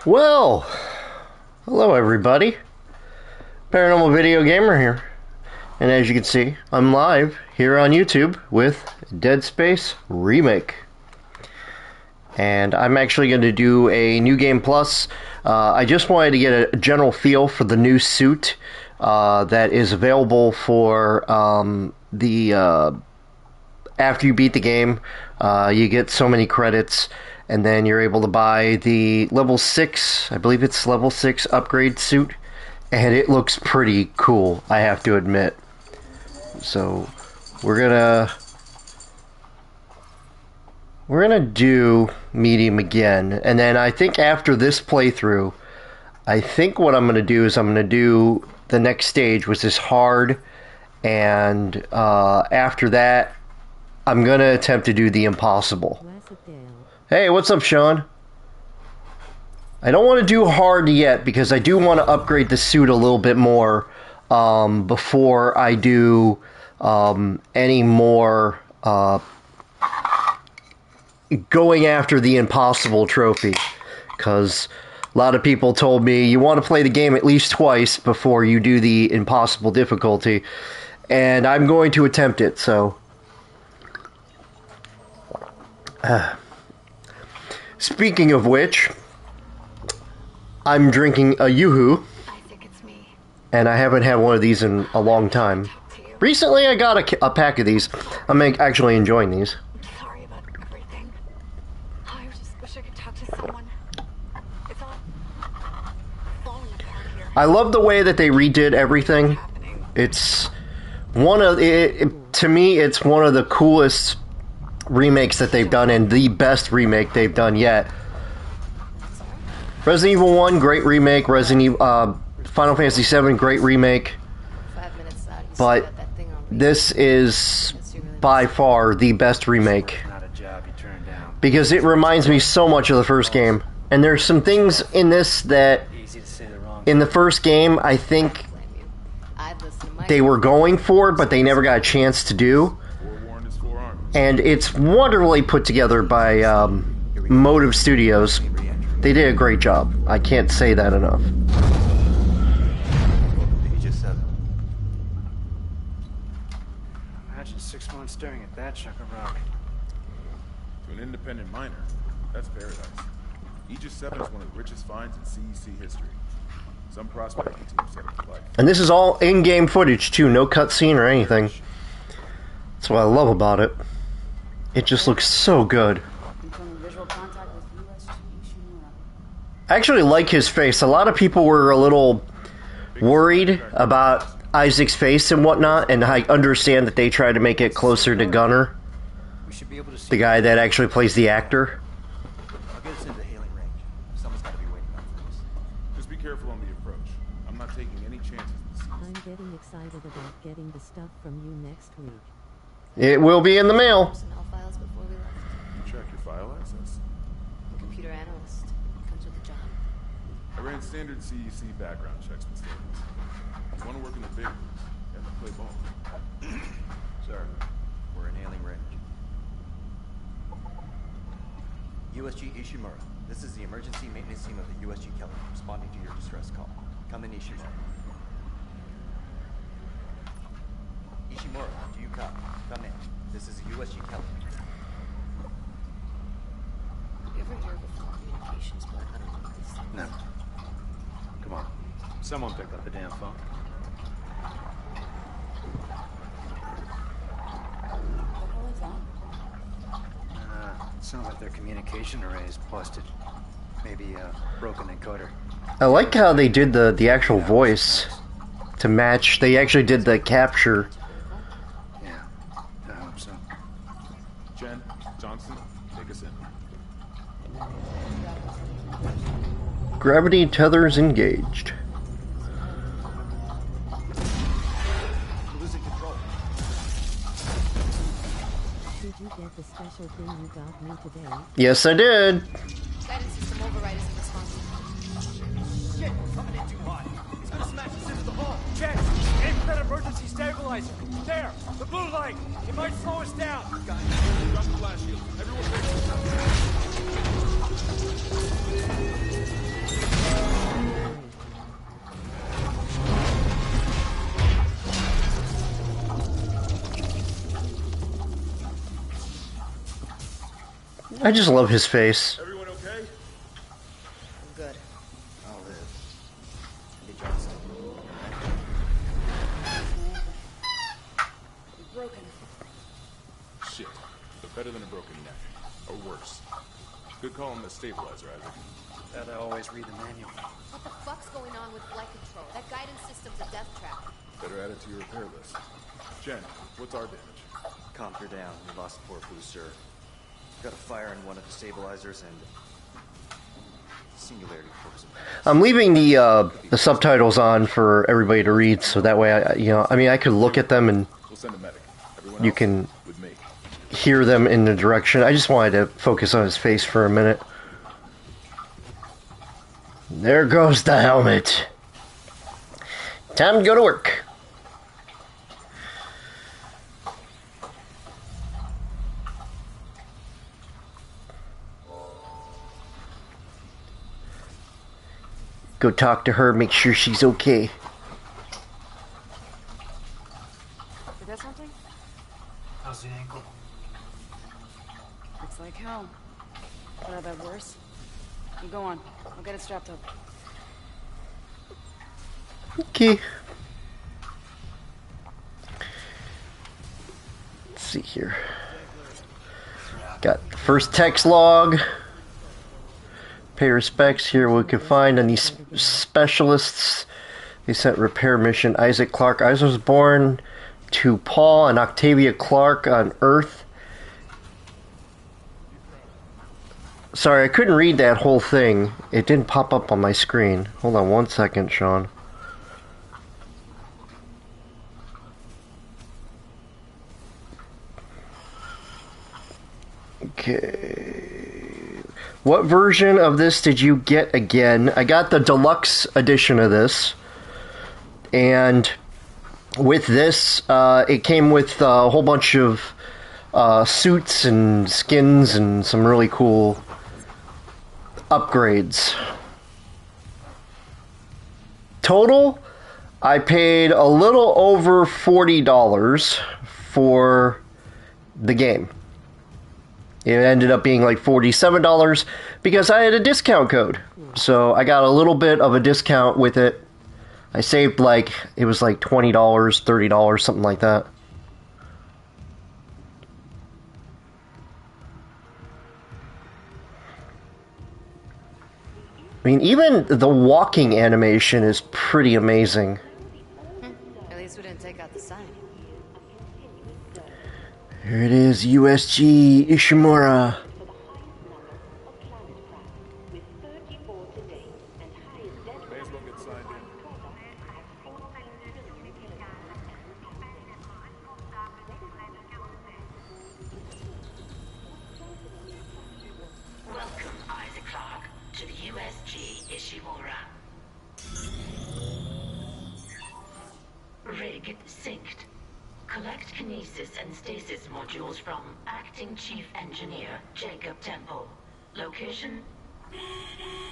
Well, hello everybody. Paranormal Video Gamer here. And as you can see, I'm live here on YouTube with Dead Space Remake. And I'm actually going to do a New Game Plus. I just wanted to get a general feel for the new suit that is available for after you beat the game, you get so many credits, and then you're able to buy the level 6, I believe it's level 6 upgrade suit, and it looks pretty cool, I have to admit. So, we're gonna do medium again, and then I think after this playthrough, I think what I'm gonna do is I'm gonna do the next stage, which is hard, and after that, I'm gonna attempt to do the impossible. Hey, what's up, Sean? I don't want to do hard yet because I do want to upgrade the suit a little bit more before I do any more going after the impossible trophy. Because a lot of people told me you want to play the game at least twice before you do the impossible difficulty, and I'm going to attempt it, so... Speaking of which, I'm drinking a Yoo-Hoo, and I haven't had one of these in a long time. Recently, I got a pack of these. I'm actually enjoying these. I'm sorry about everything. I just wish I could talk to someone. It's all falling apart here. I love the way that they redid everything. It's one of to me, it's one of the coolest remakes that they've done, and the best remake they've done yet. Resident Evil 1, great remake. Final Fantasy 7, great remake. But this is by far the best remake, because it reminds me so much of the first game. And there's some things in this that in the first game I think they were going for, but they never got a chance to do. And it's wonderfully put together by Motive Studios. They did a great job. I can't say that enough. Imagine 6 months staring at that chunk of rock. To an independent miner, that's paradise. Aegis 7 is one of the richest finds in CEC history. Some prospecting teams set it to life. And this is all in-game footage too, no cutscene or anything. That's what I love about it. It just looks so good. I actually like his face. A lot of people were a little worried about Isaac's face and whatnot, and I understand that they tried to make it closer to Gunnar, the guy that actually plays the actor. I'll get us into the hailing range. Someone's got to be waiting out for us. Just be careful on the approach. I'm not taking any chances this season. I'm getting excited about getting the stuff from you next week. It will be in the mail. Personnel files before we left. Check your file access. The computer analyst comes with the job. I ran standard CEC background checks with statements. If you want to work in the big leagues, you have to play ball. Sir, we're in hailing range. USG Ishimura, this is the emergency maintenance team of the USG Kelly, responding to your distress call. Come in, Ishimura. Ishimura, do you copy? Come in. This is the USG Kelly. You ever hear of a full communications board? I don't know what this is. No. Come on. Someone pick up the damn phone. What the hell is that? Sounds like their communication array is busted. Maybe a broken encoder. I like how they did the actual voice to match. They actually did the capture. Yeah, I hope so. Jen, Johnson, take us in. Gravity tethers engaged. Losing control. Did you get the special thing you got me today? Yes, I did. Guidance system override isn't responsive. Shit, coming in too hot. He's gonna smash us into the hull. Jen, aim for that emergency stabilizer. There, the blue light. It might slow us down. Guys, drop the flash shield. Everyone I just love his face. Everyone okay? I'm good. I'll live. Be Johnston. Broken. Shit. But better than a broken neck. Or worse. Good call on the stabilizer, Isaac. Gotta always read the manual. What the fuck's going on with flight control? That guidance system's a death trap. Better add it to your repair list. Jen, what's our damage? Comp her down. We lost the port booster. Got a fire in one of the stabilizers and singularity force. I'm leaving the subtitles on for everybody to read, so that way, I could look at them and We'll send a medic. Everyone you else, can with me. hear them in the direction. I just wanted to focus on his face for a minute. There goes the helmet. Time to go to work. Go talk to her, make sure she's okay. Forget something? How's the ankle? Looks like hell. Could have had worse. You go on. I'll get it strapped up. Okay. Let's see here. Got the first text log. Pay respects. Here we can find any specialists. They sent repair mission Isaac Clarke. Isaac was born to Paul and Octavia Clarke on Earth. Sorry, I couldn't read that whole thing. It didn't pop up on my screen. Hold on one second, Sean. Okay. What version of this did you get again? I got the deluxe edition of this. And with this, it came with a whole bunch of suits and skins and some really cool upgrades. Total, I paid a little over $40 for the game. It ended up being like $47 because I had a discount code. So I got a little bit of a discount with it. I saved it was like $20, $30, something like that. I mean, even the walking animation is pretty amazing. At least we didn't take out the sign. Here it is, USG Ishimura. May as well get signed in. Welcome, Isaac Clarke, to the USG Ishimura. Rig synced. Collect kinesis and stasis modules from Acting Chief Engineer Jacob Temple. Location?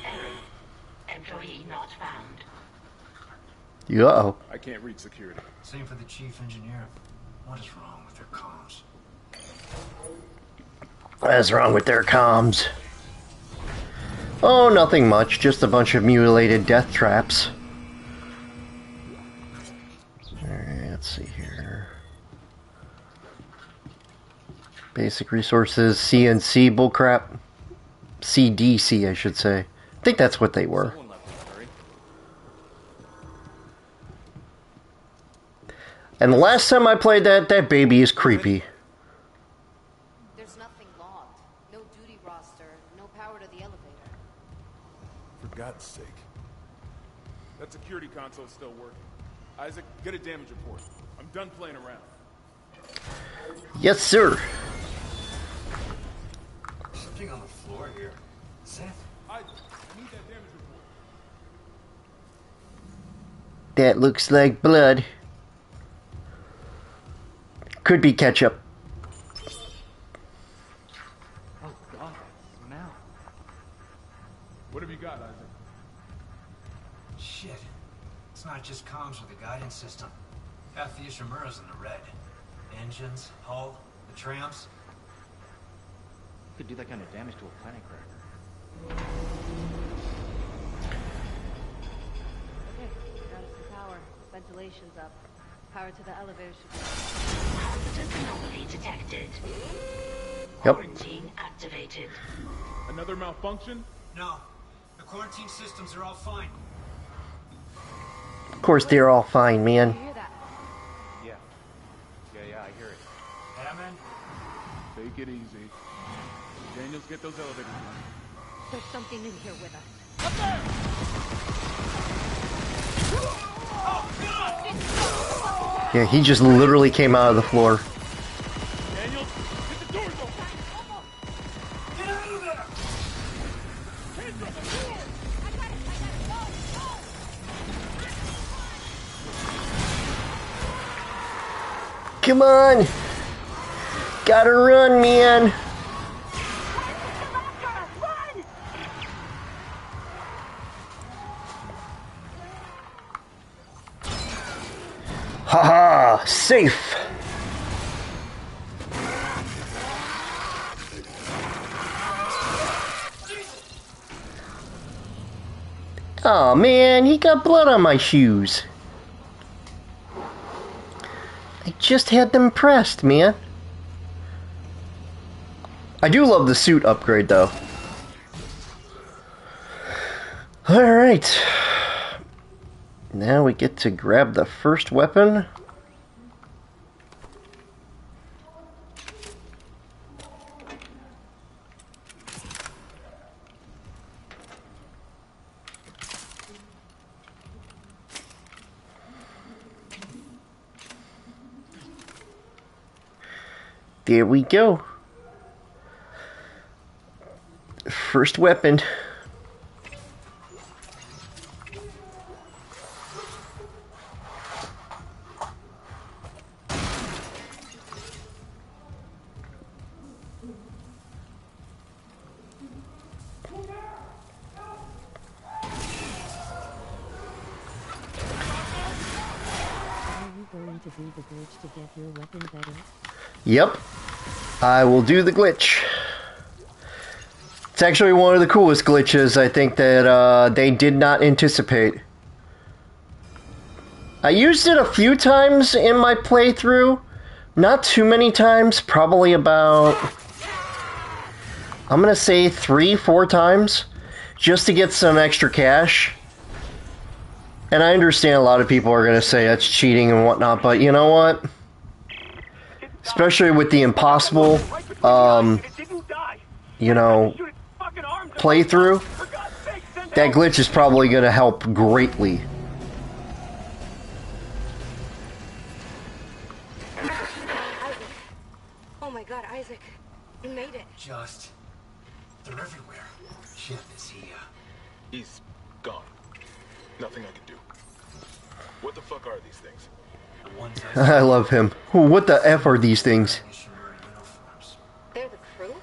Error. Employee not found. Uh-oh. I can't reach security. Same for the chief engineer. What is wrong with their comms? What's wrong with their comms? Oh, nothing much. Just a bunch of mutilated death traps. Alright, let's see here. Basic resources, CNC bullcrap. CDC, I should say. I think that's what they were. Someone left in a hurry. And the last time I played that baby is creepy. There's nothing logged. No duty roster. No power to the elevator. For God's sake. That security console's still working. Isaac, get a damage report. I'm done playing around. Yes, sir. Something on the floor here. Seth? I need that damage report. That looks like blood. Could be ketchup. Oh God, that smell. What have you got, Isaac? Shit. It's not just comms with the guidance system. Half the Ishimura's in the red. Engines, hull, the tramps. could do that kind of damage to a planet cracker. Okay, got us some power. Ventilation's up. Power to the elevator should be... Hazardous anomaly detected. Yep. Quarantine activated. Another malfunction? No. The quarantine systems are all fine. Of course, they're all fine, man. You hear that? Yeah. Yeah, I hear it. Hammond? Take it easy. Daniels, get those elevators running. There's something in here with us. Yeah, he just literally came out of the floor. Daniels, get the doors open! Get out of there! Kendra, the door! Come on! Gotta run, man! Haha! Safe! Oh man, he got blood on my shoes. I just had them pressed, man. I do love the suit upgrade, though. Alright. Now we get to grab the first weapon. There we go. First weapon. Going to do the glitch to get your weapon better? Yep. I will do the glitch. It's actually one of the coolest glitches, I think, that they did not anticipate. I used it a few times in my playthrough. Not too many times. Probably about... I'm gonna say 3-4 times. Just to get some extra cash. And I understand a lot of people are going to say that's cheating and whatnot, but you know what? Especially with the impossible, you know, playthrough, that glitch is probably going to help greatly. Oh my god, Isaac. You made it. Just... They're everywhere. Shit, is he, He's gone. Nothing I can do. What the fuck are these things? the ones I love him. What the F are these things? uniforms. They're the crew?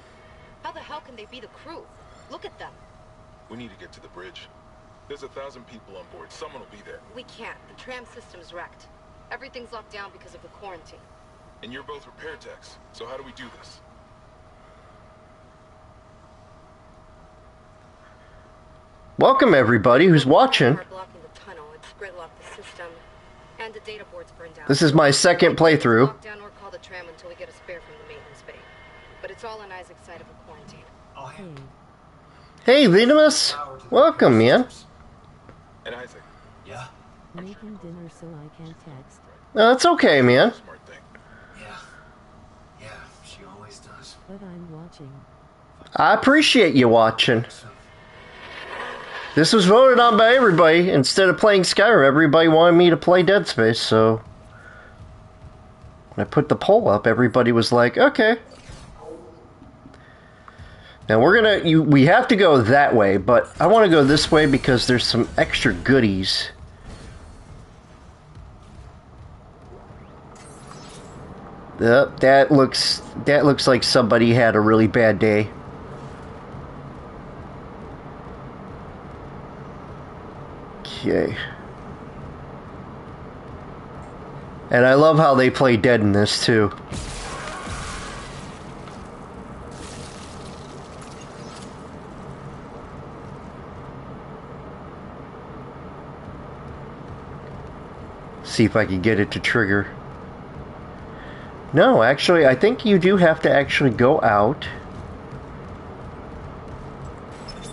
How the hell can they be the crew? Look at them. We need to get to the bridge. There's 1,000 people on board. Someone will be there. We can't. The tram system's wrecked. Everything's locked down because of the quarantine. And you're both repair techs. So how do we do this? Welcome everybody who's watching. We're blocking the tunnel. It's gridlocked the system. And the data board's burned down. This is my second playthrough. Lock down or call the tram until we get a spare from the maintenance bay. But it's all on Isaac's side of the quarantine. Oh, hey. Hey, Venomous. Welcome, man. And Isaac. Yeah? Making dinner so I can text. No, it's okay, man. Smart thing. Yeah. Yeah, she always does. But I'm watching. I appreciate you watching. This was voted on by everybody. Instead of playing Skyrim, everybody wanted me to play Dead Space, so when I put the poll up, everybody was like, okay. Now we have to go that way, but I want to go this way because there's some extra goodies. Yep, that looks like somebody had a really bad day. Okay. And I love how they play dead in this too. See if I can get it to trigger. No, actually, I think you do have to actually go out.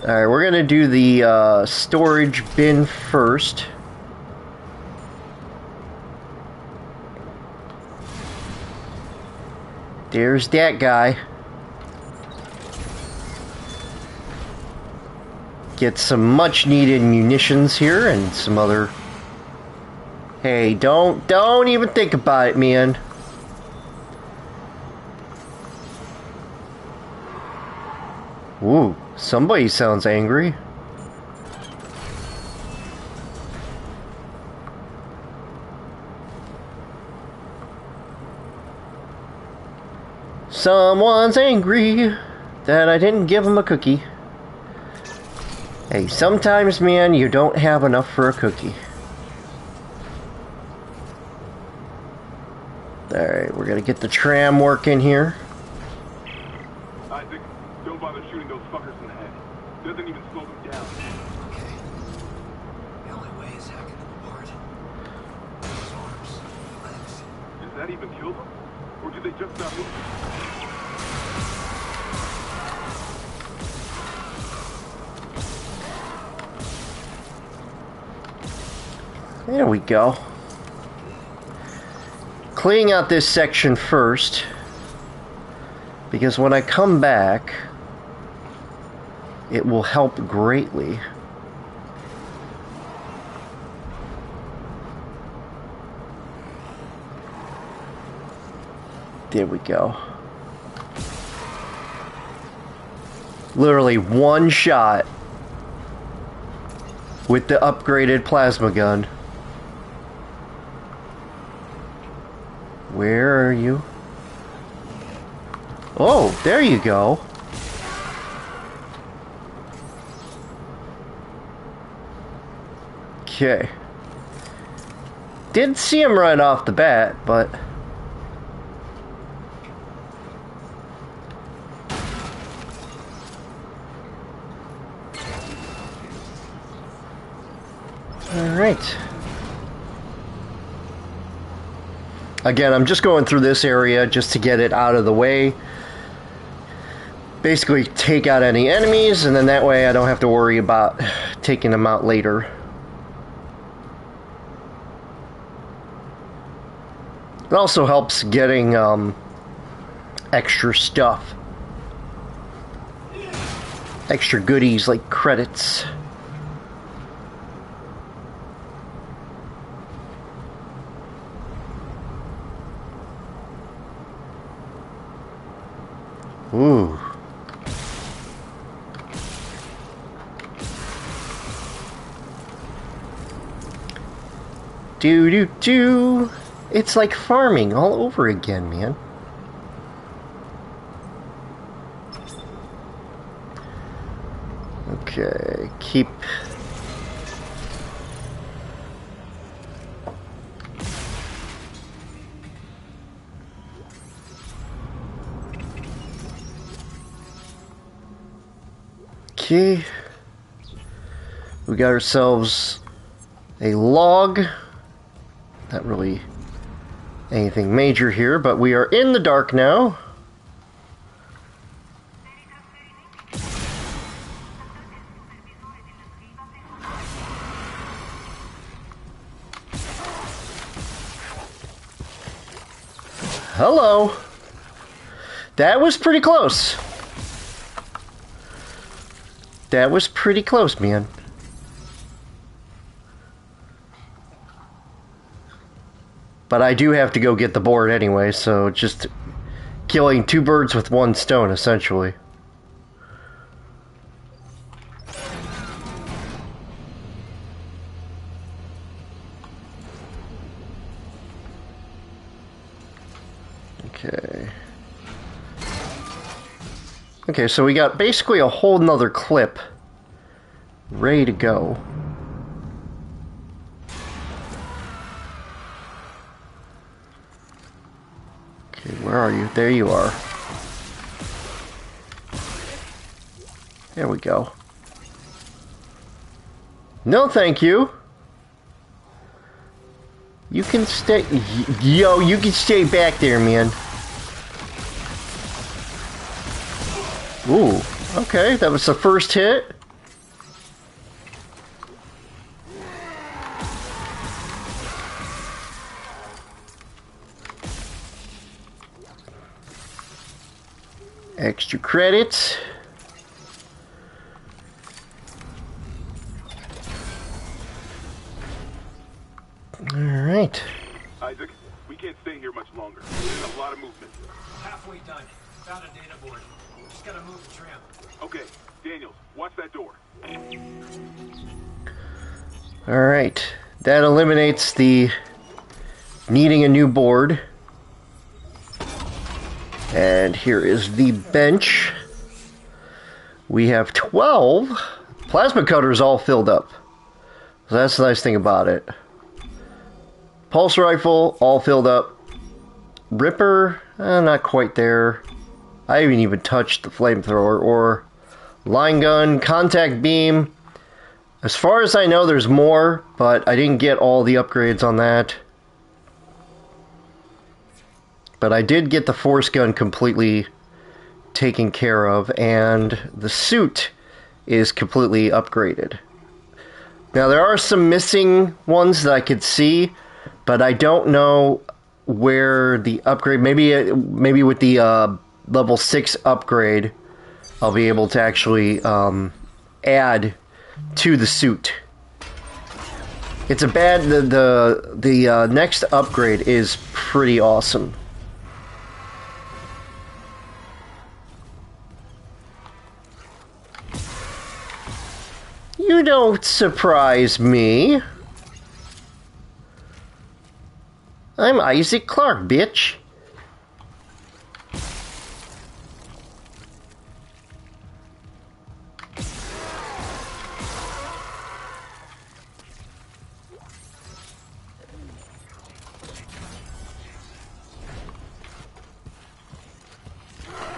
Alright, we're gonna do the storage bin first. There's that guy. Get some much needed munitions here and some other... Hey, don't even think about it, man. Ooh, somebody sounds angry. Someone's angry that I didn't give him a cookie. Hey, sometimes, man, you don't have enough for a cookie. Alright, we're gonna get the tram working here. Isaac, don't bother shooting those fuckers in the head. Doesn't even slow them down. Okay. The only way is hacking them apart. Those arms, legs. Does that even kill them? Or do they just not move? There we go. Cleaning out this section first, because when I come back, it will help greatly. There we go. Literally one shot with the upgraded plasma gun. Where are you? Oh, there you go. Okay. Didn't see him right off the bat, but... Alright. Again, I'm just going through this area just to get it out of the way. Basically, take out any enemies, and then that way I don't have to worry about taking them out later. It also helps getting extra stuff. Extra goodies like credits. Ooh. Do. It's like farming all over again, man. Okay, keep... Okay, we got ourselves a log. Not really anything major here, but we are in the dark now. Hello. That was pretty close. That was pretty close, man. But I do have to go get the board anyway, so just killing two birds with one stone, essentially. Okay. Okay, so we got basically a whole nother clip ready to go. Okay, where are you? There you are. There we go. No, thank you. You can stay... Yo, you can stay back there, man. Ooh, okay, that was the first hit. Extra credits. All right. Isaac, we can't stay here much longer. There's a lot of movement. Halfway done. Found a data board. Just gotta move the tram. Okay, Daniels, watch that door. All right. That eliminates the needing a new board. And here is the bench. We have 12. Plasma cutters all filled up. So that's the nice thing about it. Pulse rifle, all filled up. Ripper, not quite there. I haven't even touched the flamethrower or line gun, contact beam. As far as I know, there's more, but I didn't get all the upgrades on that. But I did get the force gun completely taken care of, and the suit is completely upgraded. Now, there are some missing ones that I could see, but I don't know where the upgrade... Maybe with the level 6 upgrade, I'll be able to actually add to the suit. It's a bad... The next upgrade is pretty awesome. You don't surprise me. I'm Isaac Clarke, bitch.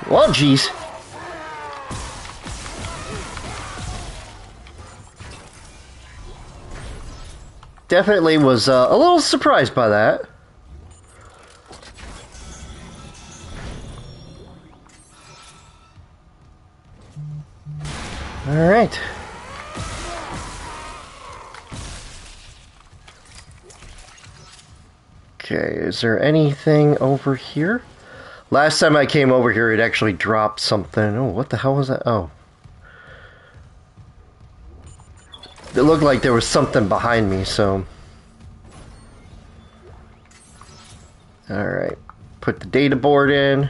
Well, jeez. Definitely was a little surprised by that. All right. Okay, is there anything over here? Last time I came over here, it actually dropped something. Oh, what the hell was that? Oh. It looked like there was something behind me, so... Alright. Put the data board in.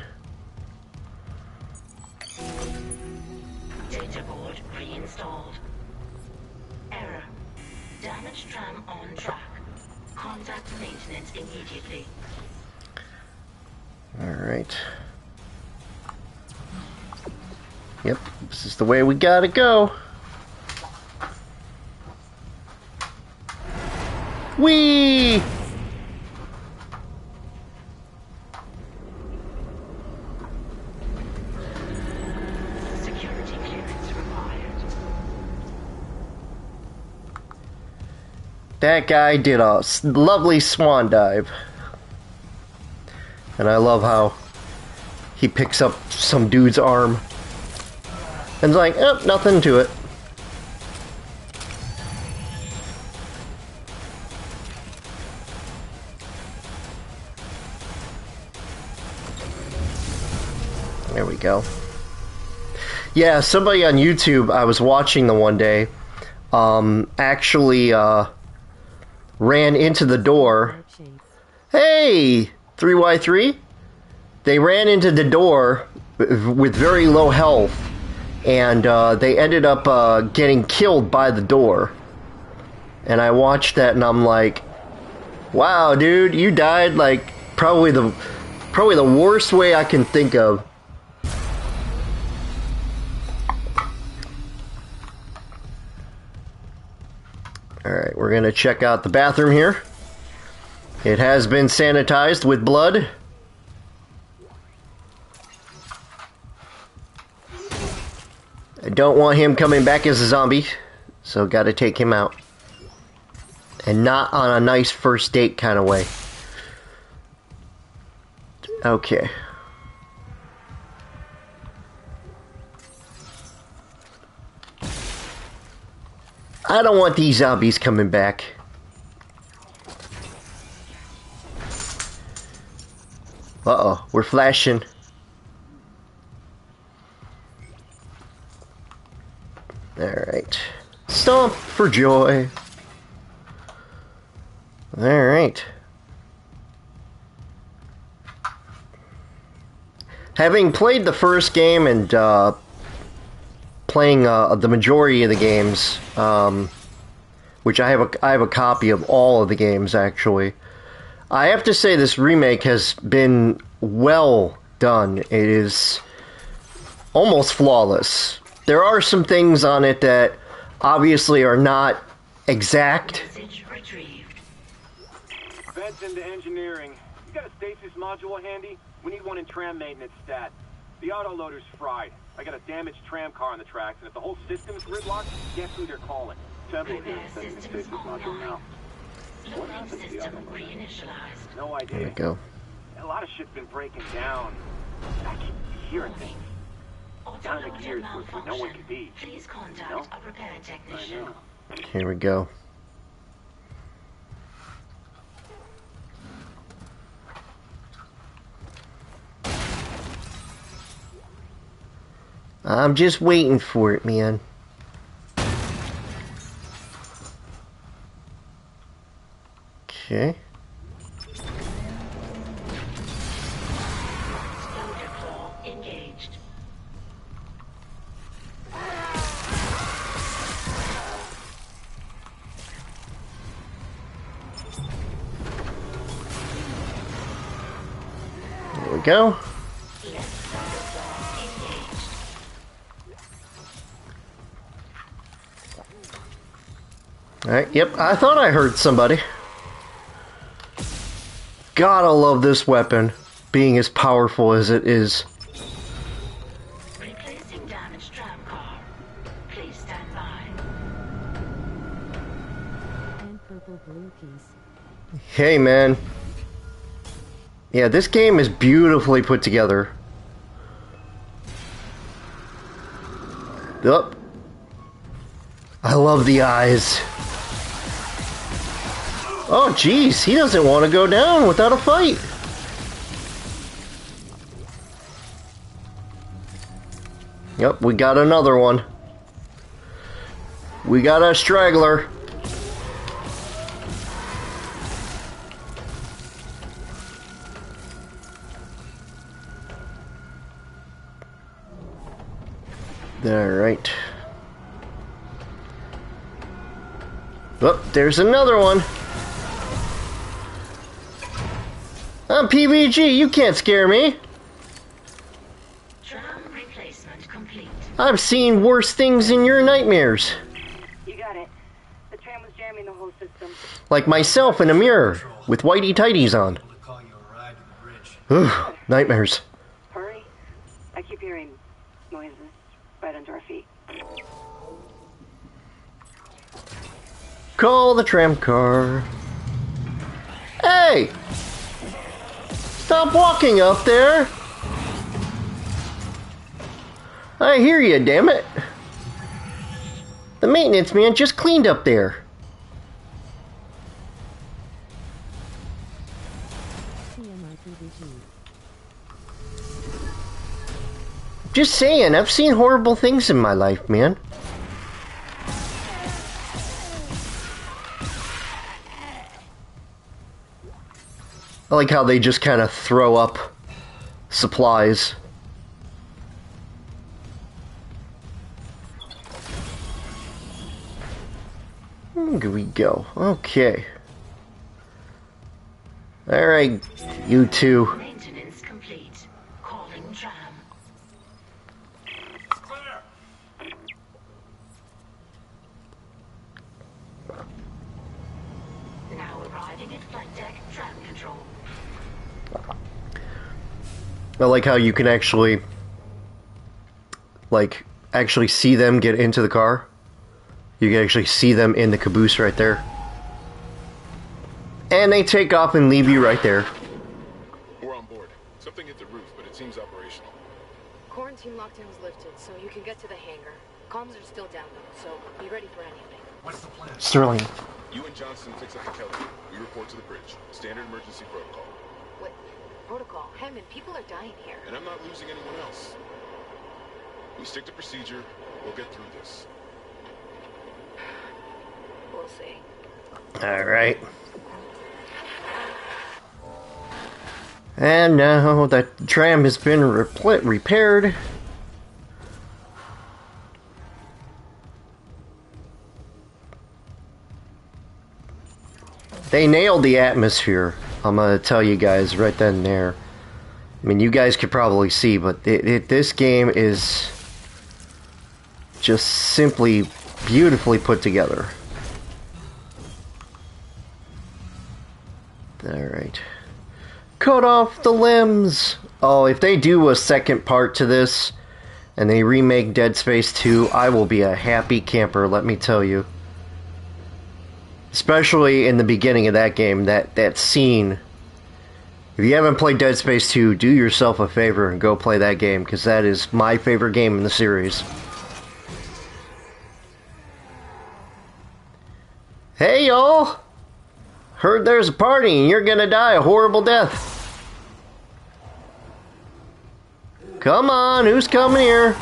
Data board reinstalled. Error. Damaged tram on track. Contact maintenance immediately. Alright. Yep, this is the way we gotta go. Whee! Security clearance required. That guy did a lovely swan dive. And I love how he picks up some dude's arm. And is like, oh, nothing to it. There we go. Yeah, somebody on YouTube, I was watching the one day, actually ran into the door. Hey, 3Y3? They ran into the door with very low health, and they ended up getting killed by the door. And I watched that, and I'm like, wow, dude, you died like probably the worst way I can think of. Alright, we're going to check out the bathroom here. It has been sanitized with blood. I don't want him coming back as a zombie, so gotta take him out. And not on a nice first date kind of way. Okay. I don't want these zombies coming back. Uh-oh, we're flashing. Alright. Stomp for joy. Alright. Having played the first game and playing the majority of the games, which I have a copy of all of the games actually, I have to say this remake has been well done. It is almost flawless. There are some things on it that obviously are not exact. Vents into engineering. You got a stasis module handy? We need one in tram maintenance stat. The autoloader's fried. I got a damaged tram car on the tracks, and if the whole system is gridlocked, guess who they're calling? Temple here sending the stasis module now. What happened to the autoloader? No idea. There we go. A lot of shit's been breaking down. I keep hearing things. Down the gears where no one can be. Please contact a repair technician. Here we go. I'm just waiting for it, man. Okay. Engaged. There we go. Alright, yep, I thought I heard somebody. Gotta love this weapon, being as powerful as it is. Replacing damaged tram car. Please stand by. And purple blue piece. Hey, man. Yeah, this game is beautifully put together. Yup. I love the eyes. Oh, jeez, he doesn't want to go down without a fight. Yep, we got another one. We got a straggler. Alright. Oh, there's another one. I'm PBG, you can't scare me. Tram replacement complete. I've seen worse things in your nightmares. You got it. The tram was jamming the whole system. Like myself in a mirror, with whitey tighties on. Ugh, nightmares. Hurry. I keep hearing noises right under our feet. Call the tram car. Hey! Stop walking up there! I hear you, damn it. The maintenance man just cleaned up there. Just saying, I've seen horrible things in my life, man. I like how they just kind of throw up supplies. Here we go. Okay. Alright, you two. Maintenance complete. Calling tram. Now arriving at flight deck tram control. I like how you can actually, actually see them get into the car. You can actually see them in the caboose right there. And they take off and leave you right there. We're on board. Something hit the roof, but it seems operational. Quarantine lockdown was lifted, so you can get to the hangar. Comms are still down though, so be ready for anything. What's the plan? Sterling. You and Johnson fix up the Kelly. We report to the bridge. Standard emergency protocol. What? Protocol? Hammond, people are dying here. And I'm not losing anyone else. We stick to procedure. We'll get through this. We'll see. Alright. And now that tram has been repaired. They nailed the atmosphere. I'm gonna tell you guys right then and there. I mean, you guys could probably see, but this game is just simply beautifully put together. Alright. Cut off the limbs! Oh, if they do a second part to this, and they remake Dead Space 2, I will be a happy camper, let me tell you. Especially in the beginning of that game, that scene. If you haven't played Dead Space 2, do yourself a favor and go play that game, because that is my favorite game in the series. Hey, y'all! Heard there's a party and you're gonna die a horrible death. Come on, who's coming here?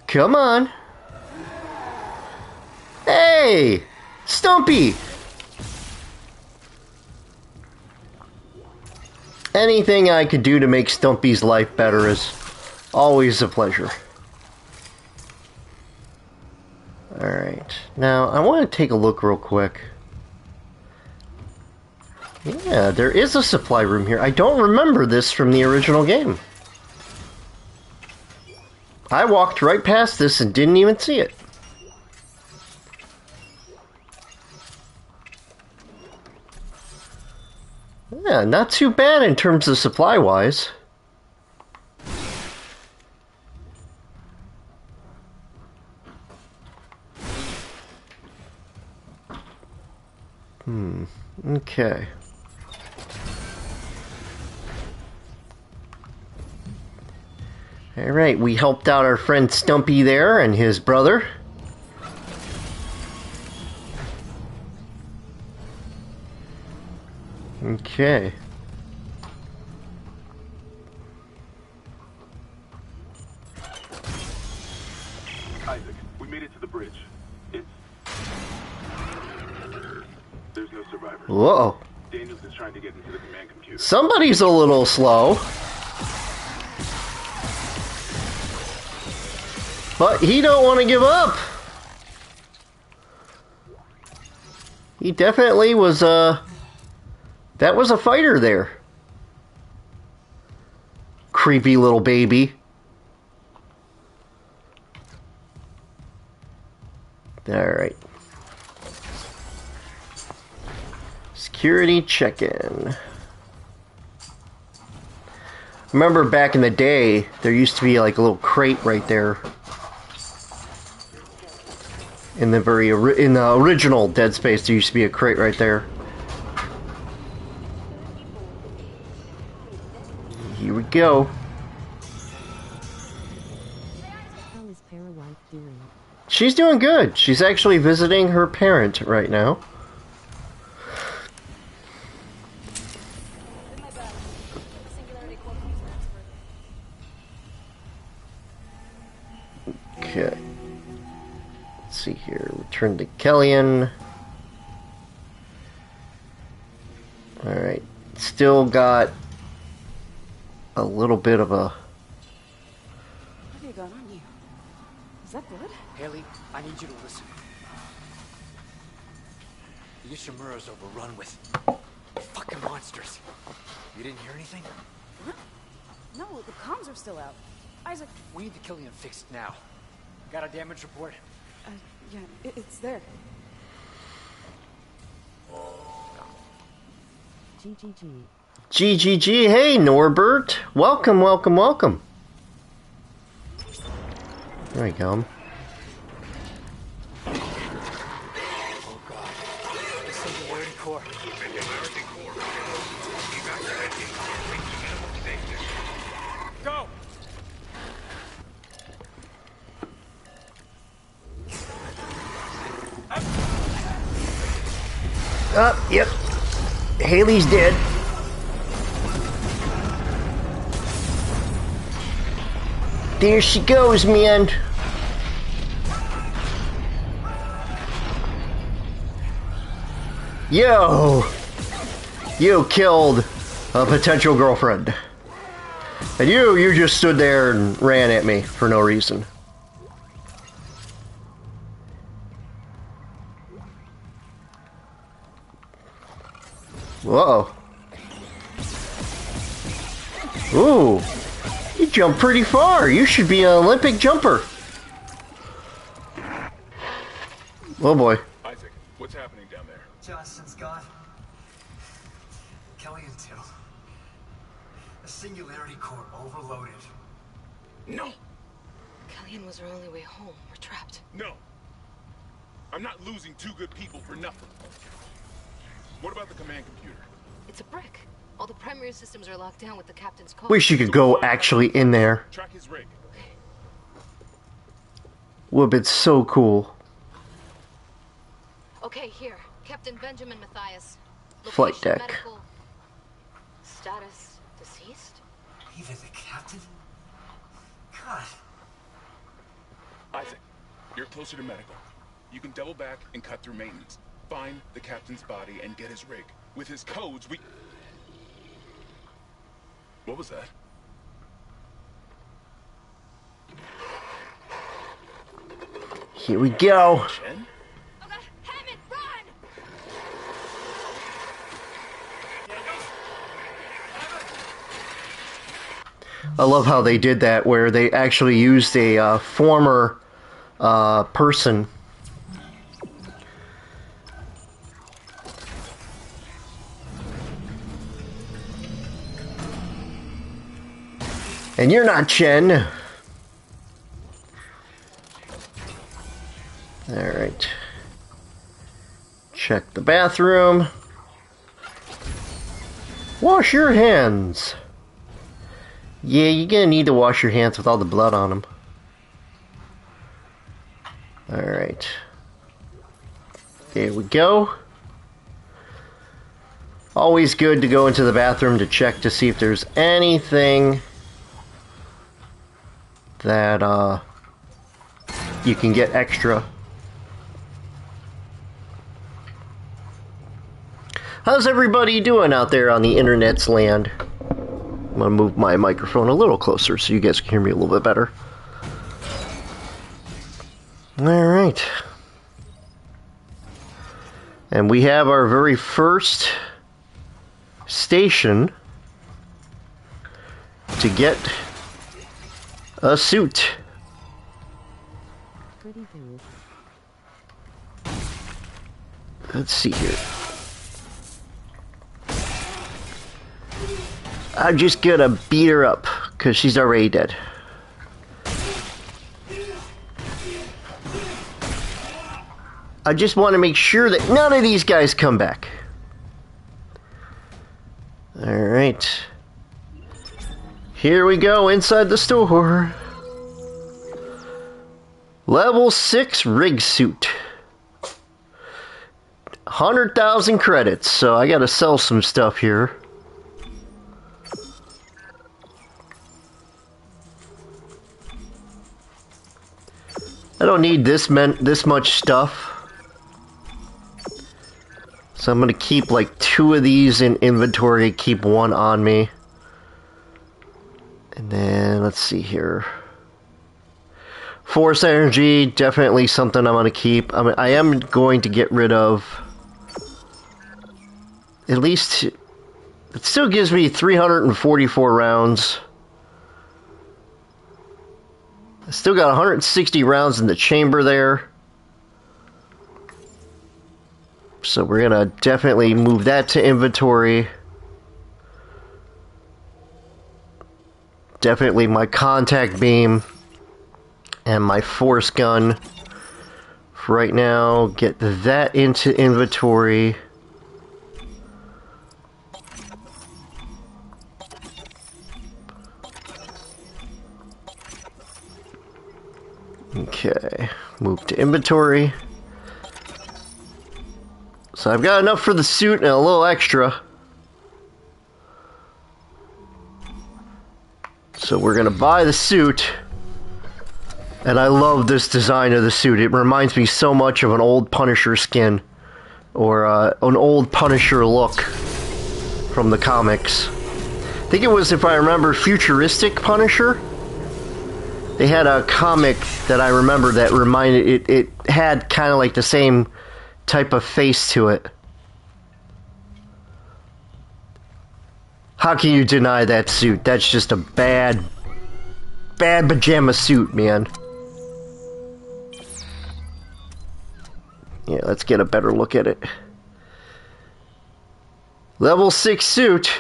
Come on. Hey! Stumpy! Anything I could do to make Stumpy's life better is always a pleasure. Alright. Now, I want to take a look real quick. Yeah, there is a supply room here. I don't remember this from the original game. I walked right past this and didn't even see it. Yeah, not too bad in terms of supply-wise. Okay. Alright, we helped out our friend Stumpy there and his brother. Okay. Isaac, we made it to the bridge. There's no survivors. Whoa. Daniels is trying to get into the command computer. Somebody's a little slow. But he don't want to give up. He definitely was, that was a fighter there. Creepy little baby. Alright. Security check-in. Remember back in the day, there used to be like a little crate right there. In the original Dead Space, there used to be a crate right there. Here we go. How is Parawife doing? She's doing good. She's actually visiting her parent right now. Okay. Let's see here. Return to Kellyan. Alright. Still got a little bit of a... What have you got on you? Is that blood? Haley, I need you to listen. The Ishimura's overrun with fucking monsters. You didn't hear anything? What? No, the comms are still out. Isaac... We need the Killian fixed now. Got a damage report? Yeah, it's there. GGG. GGG. Hey, Norbert. Welcome, welcome, welcome. There we go. Oh god. Singularity core. Go! Yep. Haley's dead. There she goes, man. Yo! You killed a potential girlfriend. And you just stood there and ran at me for no reason. Uh-oh. Ooh. You jump pretty far. You should be an Olympic jumper. Oh boy. Isaac, what's happening down there? Johnson's gone. Kellyanne too. The singularity core overloaded. No! Kellyanne was our only way home. We're trapped. No! I'm not losing two good people for nothing. What about the command computer? It's a brick. All the primary systems are locked down with the captain's code. Wish you could go actually in there. Track his rig. Would have been so cool. Okay, here. Captain Benjamin Mathias. Flight Location, deck. medical. Status deceased? Even the captain? God. Isaac, you're closer to medical. You can double back and cut through maintenance. Find the captain's body and get his rig. With his codes, we... What was that? Here we go. Chen? Hammond, run! I love how they did that, where they actually used a former person. And you're not Chen. Alright. Check the bathroom. Wash your hands. Yeah, you're gonna need to wash your hands with all the blood on them. Alright. There we go. Always good to go into the bathroom to check to see if there's anything that you can get extra. How's everybody doing out there on the internet's land? I'm gonna move my microphone a little closer so you guys can hear me a little bit better. Alright. And we have our very first station to get a suit. Pretty good. Let's see here. I'm just gonna beat her up because she's already dead. I just want to make sure that none of these guys come back. Alright. Here we go inside the store. Level 6 rig suit. 100,000 credits, so I gotta sell some stuff here. I don't need this much stuff. So I'm gonna keep like 2 of these in inventory, keep 1 on me. And then, let's see here. Force energy, definitely something I'm gonna keep. I mean, I am going to get rid of... At least... It still gives me 344 rounds. Still got 160 rounds in the chamber there. So we're gonna definitely move that to inventory. Definitely my contact beam and my force gun. For right now, get that into inventory. Okay, move to inventory. So I've got enough for the suit and a little extra. So we're gonna buy the suit. And I love this design of the suit. It reminds me so much of an old Punisher skin. Or an old Punisher look from the comics. I think it was, if I remember, Futuristic Punisher. They had a comic that I remember that reminded it had kind of like the same type of face to it. How can you deny that suit? That's just a bad pajama suit, man. Yeah, let's get a better look at it. Level 6 suit.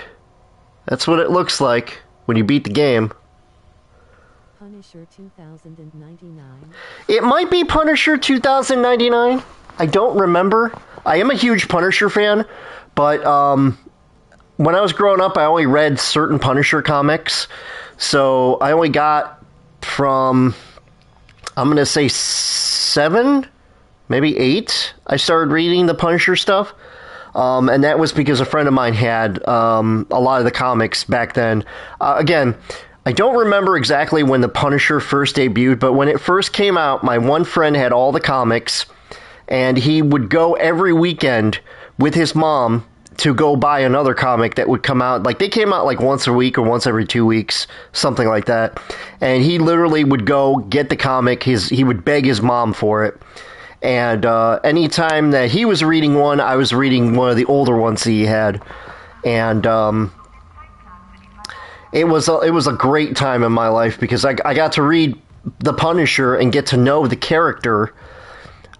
That's what it looks like when you beat the game. Punisher 2099. It might be Punisher 2099. I don't remember. I am a huge Punisher fan, but when I was growing up, I only read certain Punisher comics. So I only got from, I'm going to say 7, maybe 8. I started reading the Punisher stuff. And that was because a friend of mine had a lot of the comics back then. Again, I don't remember exactly when the Punisher first debuted, but when it first came out, my one friend had all the comics, and he would go every weekend with his mom to go buy another comic that would come out. Like, they came out like once a week or once every 2 weeks, something like that. And he literally would go get the comic. He would beg his mom for it. And anytime that he was reading one, I was reading one of the older ones that he had. And it was a great time in my life because I got to read The Punisher and get to know the character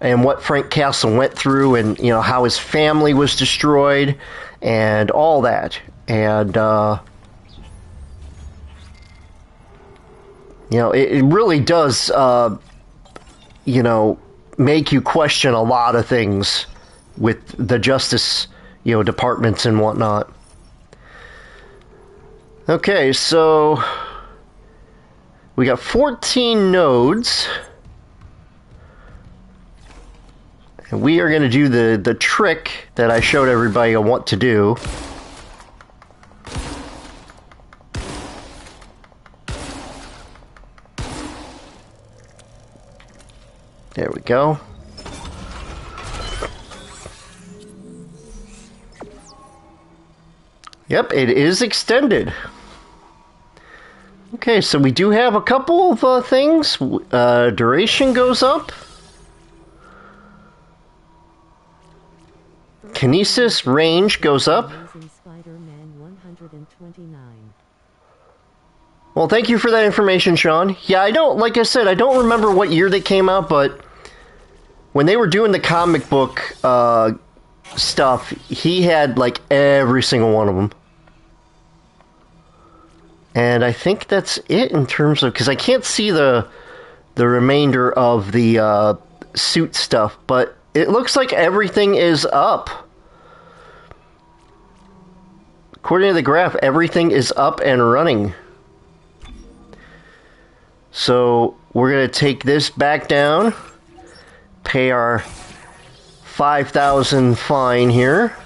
and what Frank Castle went through, and you know how his family was destroyed and all that. And you know, it really does you know, make you question a lot of things with the justice, you know, departments and whatnot. Okay, so we got 14 nodes, and we are going to do the trick that I showed everybody on what to do. There we go. Yep, it is extended. Okay, so we do have a couple of things. Duration goes up. Kinesis range goes up. Well, thank you for that information, Sean. Yeah, like I said, I don't remember what year they came out, but when they were doing the comic book stuff, he had like every single one of them. And I think that's it in terms of, because I can't see the remainder of the suit stuff, but it looks like everything is up. According to the graph, everything is up and running. So we're going to take this back down, pay our 5,000 fine here.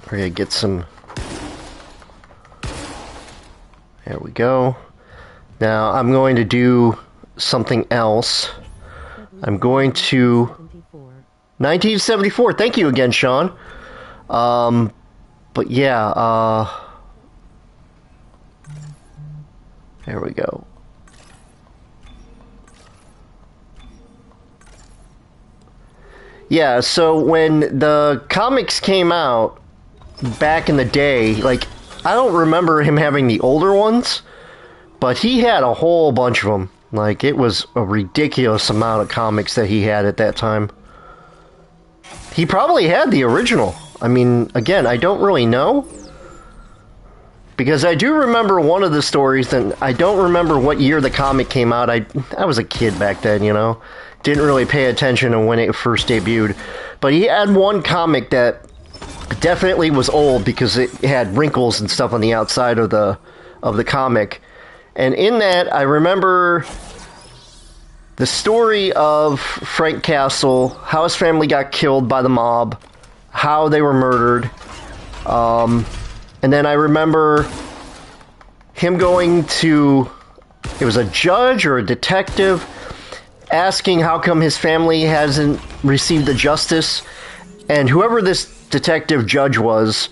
We're going to get some... There we go. Now I'm going to do something else. I'm going to... 1974. Thank you again, Sean. But yeah, there we go. Yeah, so when the comics came out, back in the day, like, I don't remember him having the older ones, but he had a whole bunch of them. Like, it was a ridiculous amount of comics that he had at that time. He probably had the original. I mean, again, I don't really know. Because I do remember one of the stories, and I don't remember what year the comic came out. I was a kid back then, you know. Didn't really pay attention to when it first debuted. But he had one comic that definitely was old because it had wrinkles and stuff on the outside of the comic. And in that, I remember the story of Frank Castle, how his family got killed by the mob, how they were murdered. And then I remember him going to, it was a judge or a detective, asking how come his family hasn't received the justice. And whoever this detective judge was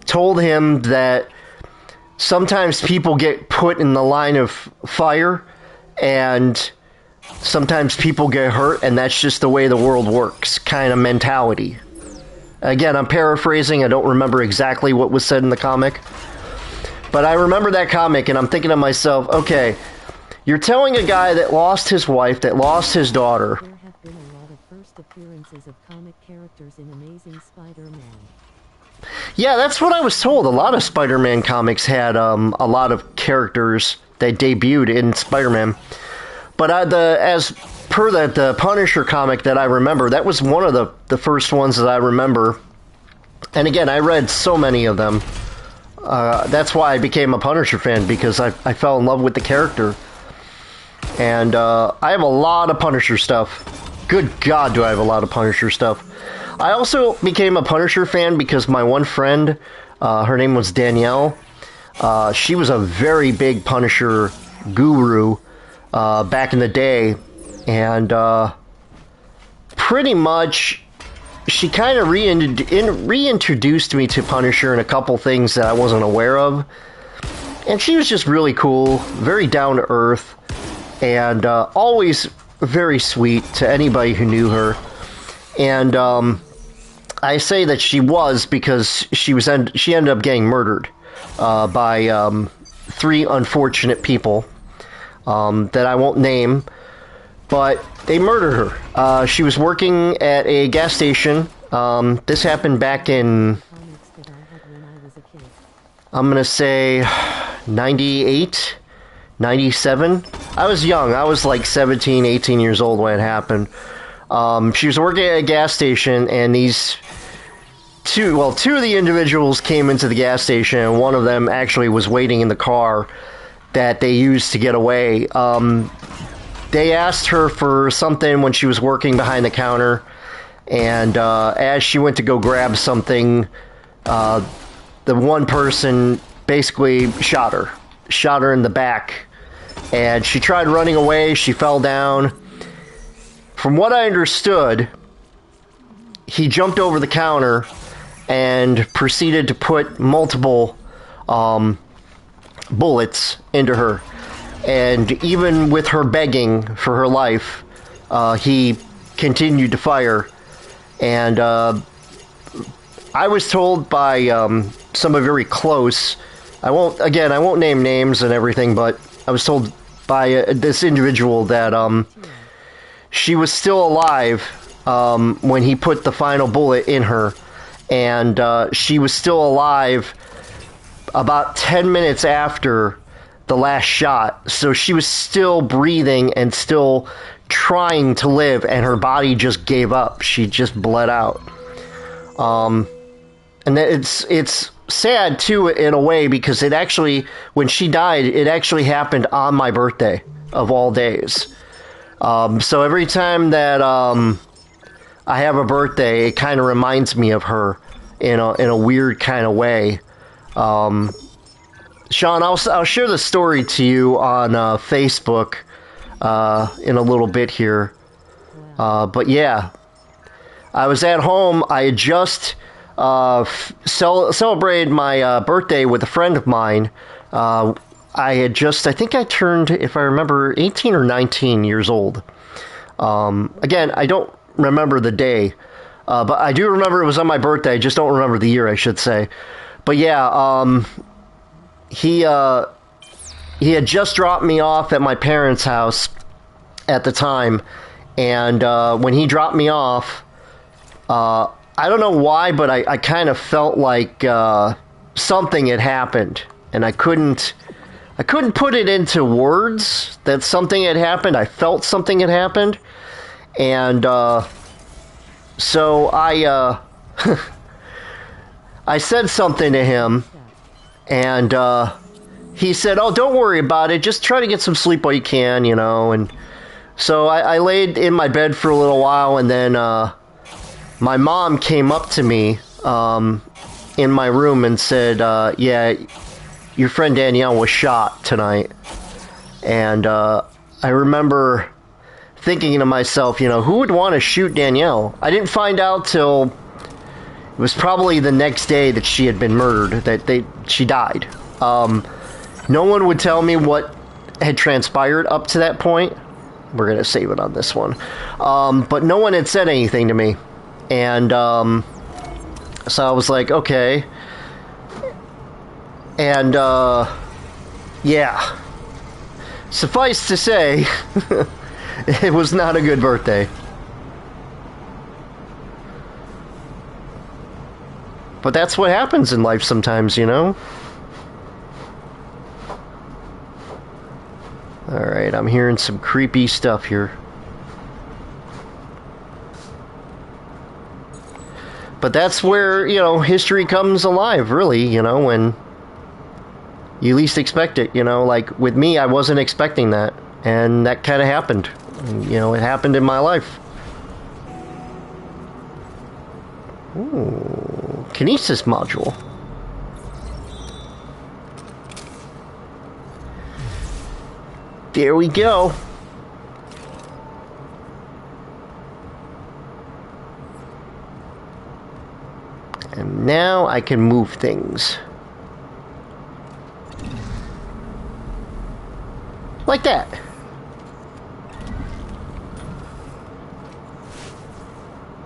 told him that sometimes people get put in the line of fire and sometimes people get hurt, and that's just the way the world works kind of mentality. Again, I'm paraphrasing. I don't remember exactly what was said in the comic. But I remember that comic, and I'm thinking to myself, okay, you're telling a guy that lost his wife, that lost his daughter. There have been a lot of first appearances of comic characters in Amazing Spider-Man. Yeah, that's what I was told. A lot of Spider-Man comics had a lot of characters that debuted in Spider-Man. But as per the Punisher comic that I remember, that was one of the first ones that I remember. And again, I read so many of them. That's why I became a Punisher fan, because I fell in love with the character. And I have a lot of Punisher stuff. Good God, do I have a lot of Punisher stuff. I also became a Punisher fan because my one friend, her name was Danielle, she was a very big Punisher guru back in the day. And pretty much she kind of reintroduced me to Punisher and a couple things that I wasn't aware of. And she was just really cool, very down to earth, and always very sweet to anybody who knew her. And I say that she was because she ended up getting murdered by 3 unfortunate people that I won't name. But they murdered her. She was working at a gas station. This happened back in, I'm going to say, 98, 97. I was young. I was like 17, 18 years old when it happened. She was working at a gas station, and two of the individuals came into the gas station, and one of them actually was waiting in the car that they used to get away. They asked her for something when she was working behind the counter, and as she went to go grab something, the one person basically shot her in the back, and she tried running away. She fell down. From what I understood, he jumped over the counter and proceeded to put multiple bullets into her. And even with her begging for her life, he continued to fire. And I was told by somebody very close, I won't name names and everything, but I was told by this individual that she was still alive when he put the final bullet in her. And she was still alive about 10 minutes after the last shot, so she was still breathing and still trying to live, and her body just gave up. She just bled out. And it's sad too in a way, because it actually, when she died, it actually happened on my birthday of all days. So every time that I have a birthday, it kind of reminds me of her in a weird kind of way. Sean, I'll share the story to you on Facebook in a little bit here. But yeah, I was at home. I had just celebrated my birthday with a friend of mine. I think I turned, if I remember, 18 or 19 years old. Again, I don't remember the day. But I do remember it was on my birthday. I just don't remember the year, I should say. But yeah, he had just dropped me off at my parents' house at the time. And when he dropped me off, I don't know why, but I kind of felt like something had happened. And I couldn't put it into words that something had happened. I felt something had happened. And so I I said something to him, and he said, "Oh, don't worry about it. Just try to get some sleep while you can, you know." And so I laid in my bed for a little while, and then my mom came up to me in my room and said, "Yeah, your friend Danielle was shot tonight." And I remember thinking to myself, you know, who would want to shoot Danielle? I didn't find out till it was probably the next day that she had been murdered, that she died. No one would tell me what had transpired up to that point. We're going to save it on this one. But no one had said anything to me. And so I was like, okay. And yeah. Suffice to say, it was not a good birthday. But that's what happens in life sometimes, you know? Alright, I'm hearing some creepy stuff here. But that's where, you know, history comes alive, really, you know, when you least expect it, you know? Like, with me, I wasn't expecting that. And that kind of happened. You know, it happened in my life. Ooh, Kinesis module. There we go. And now I can move things. Like that.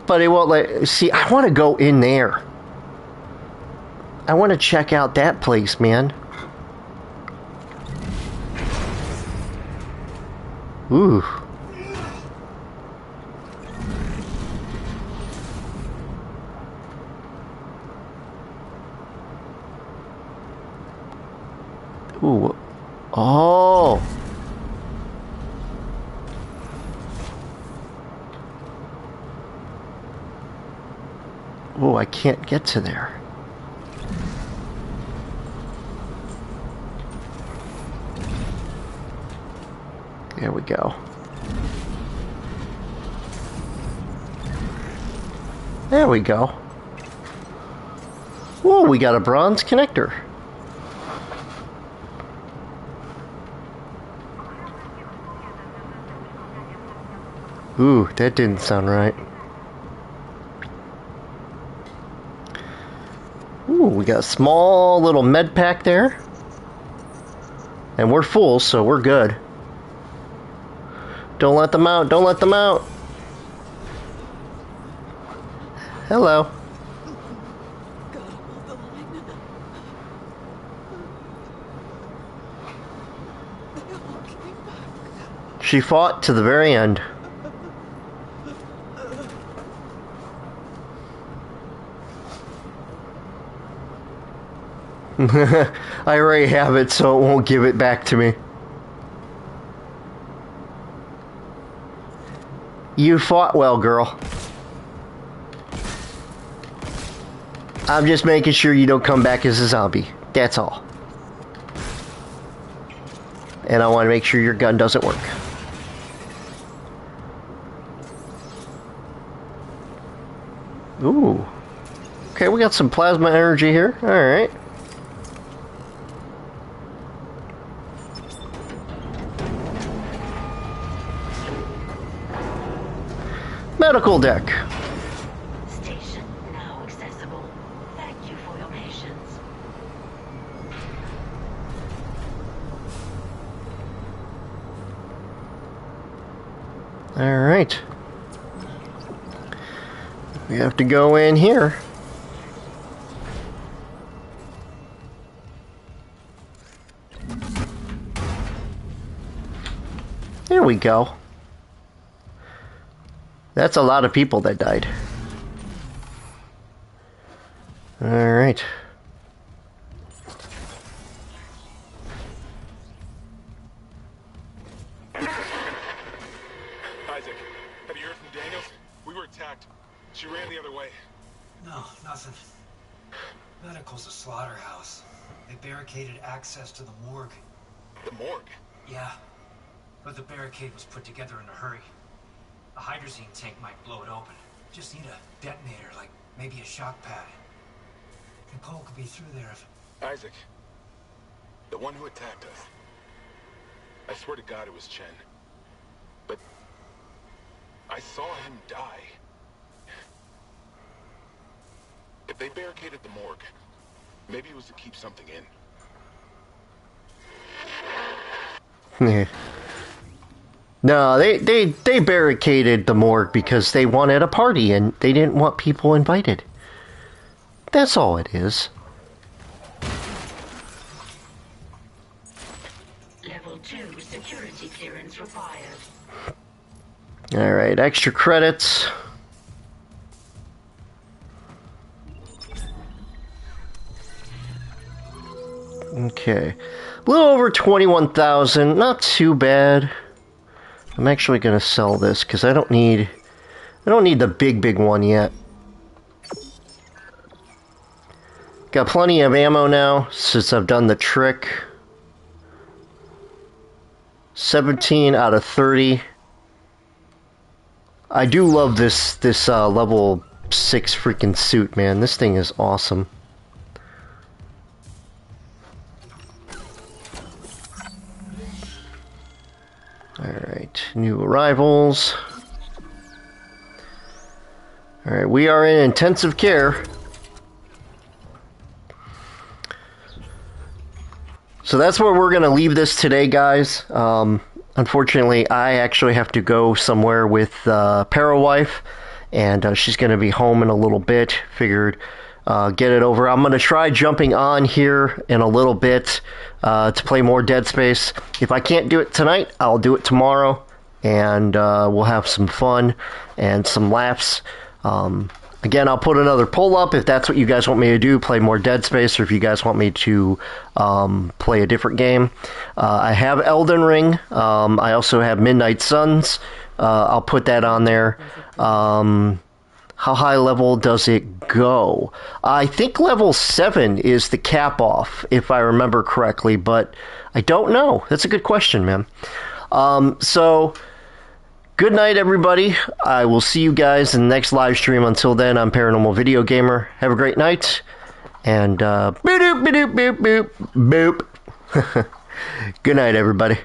But it won't let... See, I want to go in there. I want to check out that place, man. Ooh. Ooh. Oh. Oh, I can't get to there. There we go. There we go. Whoa, we got a bronze connector. Ooh, that didn't sound right. Ooh, we got a small little med pack there. And we're full, so we're good. Don't let them out, don't let them out. Hello. She fought to the very end. I already have it, so it won't give it back to me. You fought well, girl. I'm just making sure you don't come back as a zombie. That's all. And I want to make sure your gun doesn't work. Ooh. Okay, we got some plasma energy here. Alright. Medical deck. Station now accessible. Thank you for your patience. All right. We have to go in here. There we go. That's a lot of people that died. Alright. Isaac, have you heard from Daniels? We were attacked. She ran the other way. No, nothing. Medical's a slaughterhouse. They barricaded access to the morgue. The morgue? Yeah. But the barricade was put together in a hurry. A hydrazine tank might blow it open. Just need a detonator, like maybe a shock pad. Nicole could be through there if... Isaac. The one who attacked us. I swear to God it was Chen. But... I saw him die. If they barricaded the morgue, maybe it was to keep something in. No, they barricaded the morgue because they wanted a party and they didn't want people invited. That's all it is. Level 2 security clearance required. Alright, extra credits. Okay. A little over 21,000, not too bad. I'm actually going to sell this because I don't need the big one yet. Got plenty of ammo now since I've done the trick. 17 out of 30. I do love this level 6 freaking suit, man. This thing is awesome. Alright, new arrivals. Alright, we are in intensive care. So that's where we're going to leave this today, guys. Unfortunately, I actually have to go somewhere with Parawife, and she's going to be home in a little bit. Figured get it over. I'm going to try jumping on here in a little bit to play more Dead Space. If I can't do it tonight, I'll do it tomorrow, and we'll have some fun and some laughs. Again, I'll put another poll up if that's what you guys want me to do, play more Dead Space, or if you guys want me to play a different game. I have Elden Ring. I also have Midnight Suns. I'll put that on there. How high level does it go? I think level 7 is the cap off, if I remember correctly, but I don't know. That's a good question, man. So... good night, everybody. I will see you guys in the next live stream. Until then, I'm Paranormal Video Gamer. Have a great night. And, boop, boop, boop, boop, boop, boop. Good night, everybody.